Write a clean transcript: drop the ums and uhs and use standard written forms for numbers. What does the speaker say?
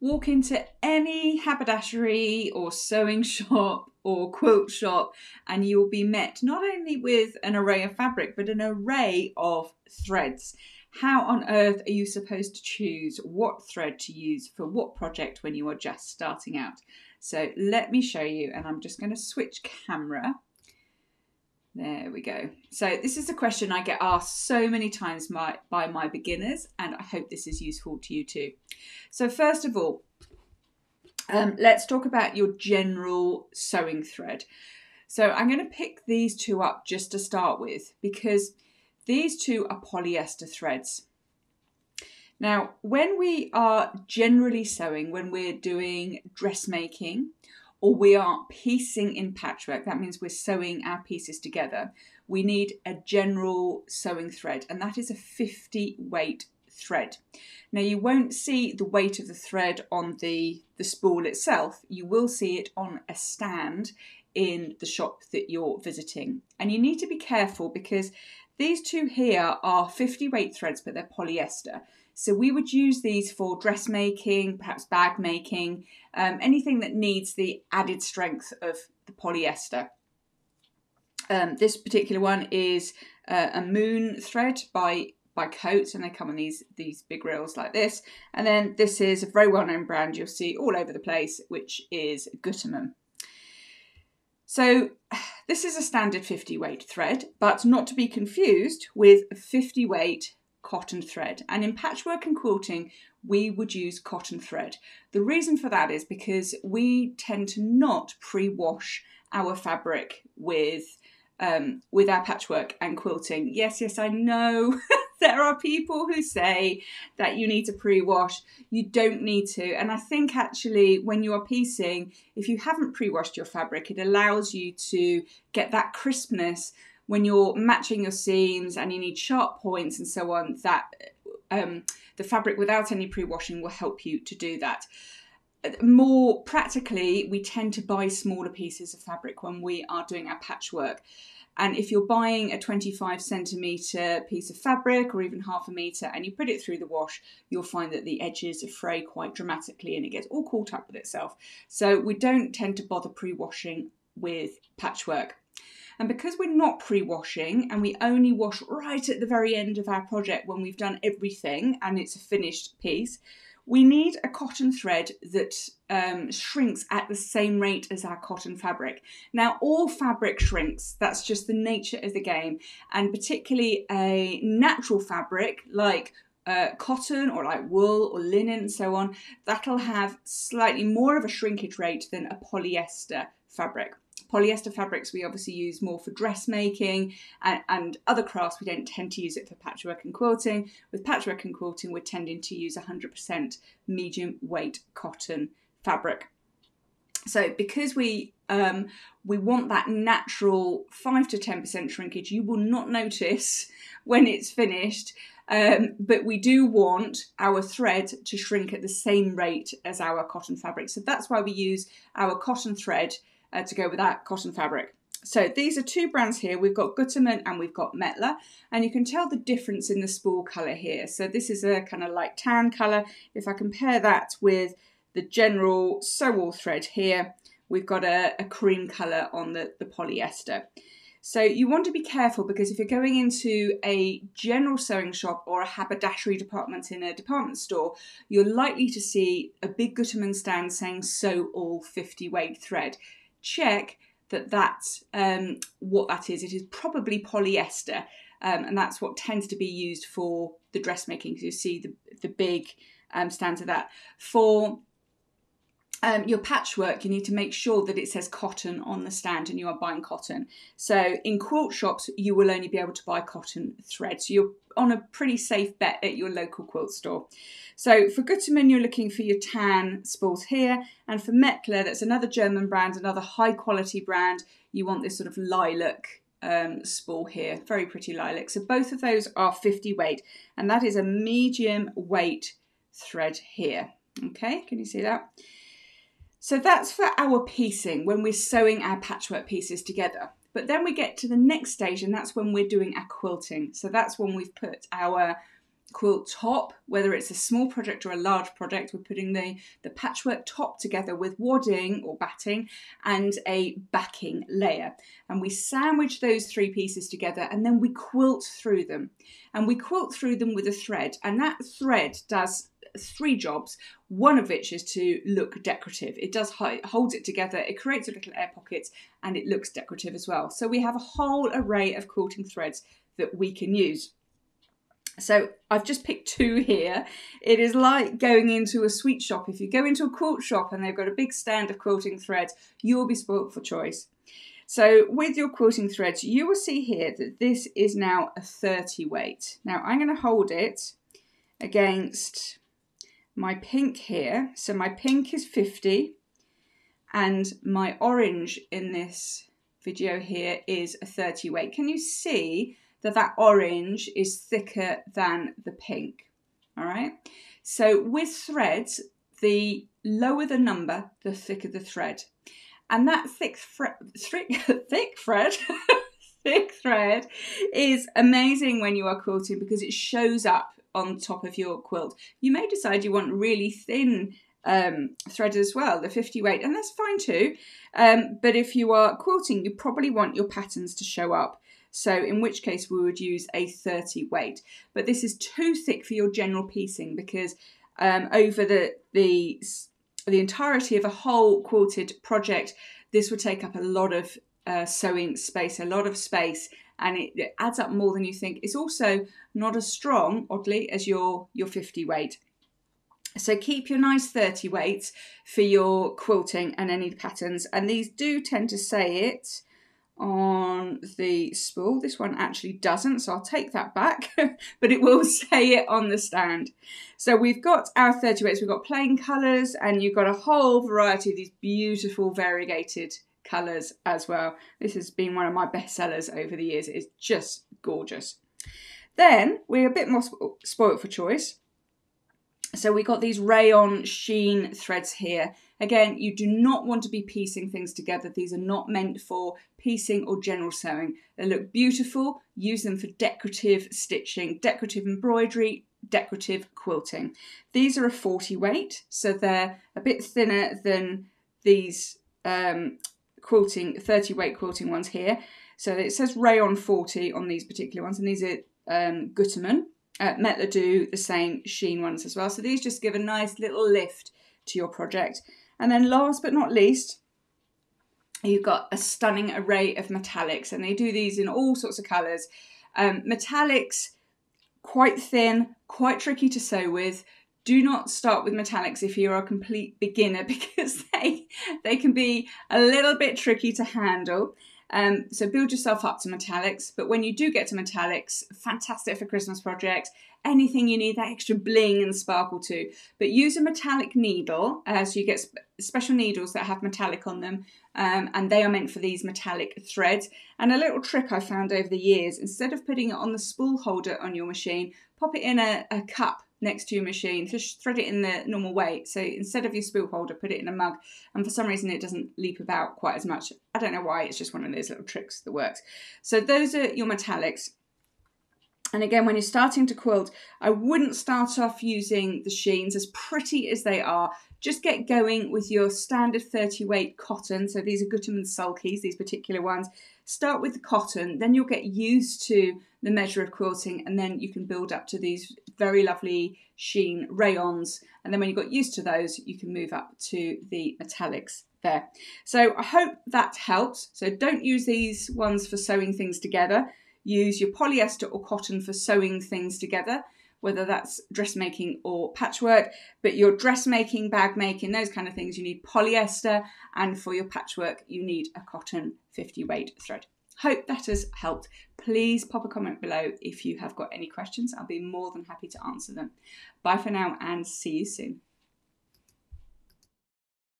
walk into any haberdashery or sewing shop or quilt shop and you'll be met not only with an array of fabric but an array of threads. How on earth are you supposed to choose what thread to use for what project when you are just starting out? So let me show you, and I'm just going to switch camera. There we go. So this is a question I get asked so many times by my beginners, and I hope this is useful to you too. So first of all, let's talk about your general sewing thread. So I'm going to pick these two up just to start with because these two are polyester threads. Now, when we are generally sewing, when we're doing dressmaking, or we are piecing in patchwork, that means we're sewing our pieces together, we need a general sewing thread, and that is a 50 weight thread. Now you won't see the weight of the thread on the spool itself, you will see it on a stand in the shop that you're visiting. And you need to be careful because these two here are 50 weight threads, but they're polyester. So we would use these for dressmaking, perhaps bag making, anything that needs the added strength of the polyester. This particular one is a moon thread by Coats, and they come on these big reels like this. And then this is a very well-known brand you'll see all over the place, which is Gutermann. So this is a standard 50 weight thread, but not to be confused with 50 weight cotton thread. And in patchwork and quilting, we would use cotton thread. The reason for that is because we tend to not pre-wash our fabric with our patchwork and quilting. Yes, I know there are people who say that you need to pre-wash. You don't need to. And I think actually when you are piecing, if you haven't pre-washed your fabric, it allows you to get that crispness when you're matching your seams and you need sharp points and so on, that the fabric without any pre-washing will help you to do that. More practically, we tend to buy smaller pieces of fabric when we are doing our patchwork. And if you're buying a 25 centimetre piece of fabric or even half a metre and you put it through the wash, you'll find that the edges fray quite dramatically and it gets all caught up with itself. So we don't tend to bother pre-washing with patchwork. And because we're not pre-washing and we only wash right at the very end of our project when we've done everything and it's a finished piece, we need a cotton thread that shrinks at the same rate as our cotton fabric. Now, all fabric shrinks. That's just the nature of the game. And particularly a natural fabric like cotton or like wool or linen and so on, that'll have slightly more of a shrinkage rate than a polyester fabric. Polyester fabrics we obviously use more for dressmaking and other crafts. We don't tend to use it for patchwork and quilting. With patchwork and quilting, we're tending to use 100% medium weight cotton fabric. So because we want that natural 5 to 10% shrinkage, you will not notice when it's finished, but we do want our thread to shrink at the same rate as our cotton fabric. So that's why we use our cotton thread to go with that cotton fabric. So these are two brands here. We've got Gutermann and we've got Mettler, and you can tell the difference in the spool colour here. So this is a kind of light tan colour. If I compare that with the general sew-all thread here, we've got a cream colour on the polyester. So you want to be careful because if you're going into a general sewing shop or a haberdashery department in a department store, you're likely to see a big Gutermann stand saying sew-all 50 weight thread. Check that that's what that is. It is probably polyester, and that's what tends to be used for the dressmaking. So you see the big stands of that. For your patchwork, you need to make sure that it says cotton on the stand and you are buying cotton. So in quilt shops, you will only be able to buy cotton thread. So you're on a pretty safe bet at your local quilt store. So for Gutermann, you're looking for your tan spools here. And for Mettler, that's another German brand, another high quality brand. You want this sort of lilac spool here, very pretty lilac. So both of those are 50 weight, and that is a medium weight thread here. Okay, can you see that? So that's for our piecing, when we're sewing our patchwork pieces together. But then we get to the next stage, and that's when we're doing our quilting. So that's when we've put our quilt top, whether it's a small project or a large project. We're putting the patchwork top together with wadding or batting and a backing layer. And we sandwich those three pieces together and then we quilt through them. And we quilt through them with a thread. And that thread does three jobs, one of which is to look decorative. It does holds it together, it creates a little air pockets, and it looks decorative as well. So we have a whole array of quilting threads that we can use. So I've just picked two here. It is like going into a sweet shop. If you go into a quilt shop and they've got a big stand of quilting threads, you'll be spoilt for choice. So with your quilting threads, you will see here that this is now a 30 weight. Now I'm going to hold it against my pink here. So my pink is 50 and my orange in this video here is a 30 weight. Can you see that orange is thicker than the pink? All right. So with threads, the lower the number, the thicker the thread. And that thick thread is amazing when you are quilting because it shows up on top of your quilt. You may decide you want really thin thread as well, the 50 weight, and that's fine too. But if you are quilting, you probably want your patterns to show up. So in which case we would use a 30 weight. But this is too thick for your general piecing because over the entirety of a whole quilted project, this would take up a lot of sewing space, a lot of space, and it adds up more than you think. It's also not as strong, oddly, as your 50 weight. So keep your nice 30 weights for your quilting and any patterns. And these do tend to say it on the spool. This one actually doesn't, so I'll take that back, but it will say it on the stand. So we've got our 30 weights, we've got plain colours, and you've got a whole variety of these beautiful variegated colours as well. This has been one of my best sellers over the years. It is just gorgeous. Then we're a bit more spoilt for choice. So we got these Rayon Sheen threads here. Again, you do not want to be piecing things together. These are not meant for piecing or general sewing. They look beautiful. Use them for decorative stitching, decorative embroidery, decorative quilting. These are a 40 weight, so they're a bit thinner than these 30 weight quilting ones here. So it says Rayon 40 on these particular ones, and these are Gutermann. Metler do the same Sheen ones as well. So these just give a nice little lift to your project. And then last but not least, you've got a stunning array of metallics, and they do these in all sorts of colours. Metallics, quite thin, quite tricky to sew with. Do not start with metallics if you're a complete beginner because they can be a little bit tricky to handle. So build yourself up to metallics, but when you do get to metallics, fantastic for Christmas projects, anything you need that extra bling and sparkle to. But use a metallic needle, so you get special needles that have metallic on them, and they are meant for these metallic threads. And a little trick I found over the years, instead of putting it on the spool holder on your machine, pop it in a cup next to your machine, just thread it in the normal way. So instead of your spool holder, put it in a mug, and for some reason it doesn't leap about quite as much. I don't know why, it's just one of those little tricks that works. So those are your metallics. And again, when you're starting to quilt, I wouldn't start off using the Sheens, as pretty as they are. Just get going with your standard 30 weight cotton. So these are Gutermann Sulkies, these particular ones. Start with the cotton, then you'll get used to the measure of quilting, and then you can build up to these very lovely Sheen rayons. And then when you've got used to those, you can move up to the metallics there. So I hope that helps. So don't use these ones for sewing things together. Use your polyester or cotton for sewing things together, whether that's dressmaking or patchwork. But your dressmaking, bag making, those kind of things, you need polyester, and for your patchwork, you need a cotton 50 weight thread. Hope that has helped. Please pop a comment below if you have got any questions. I'll be more than happy to answer them. Bye for now and see you soon.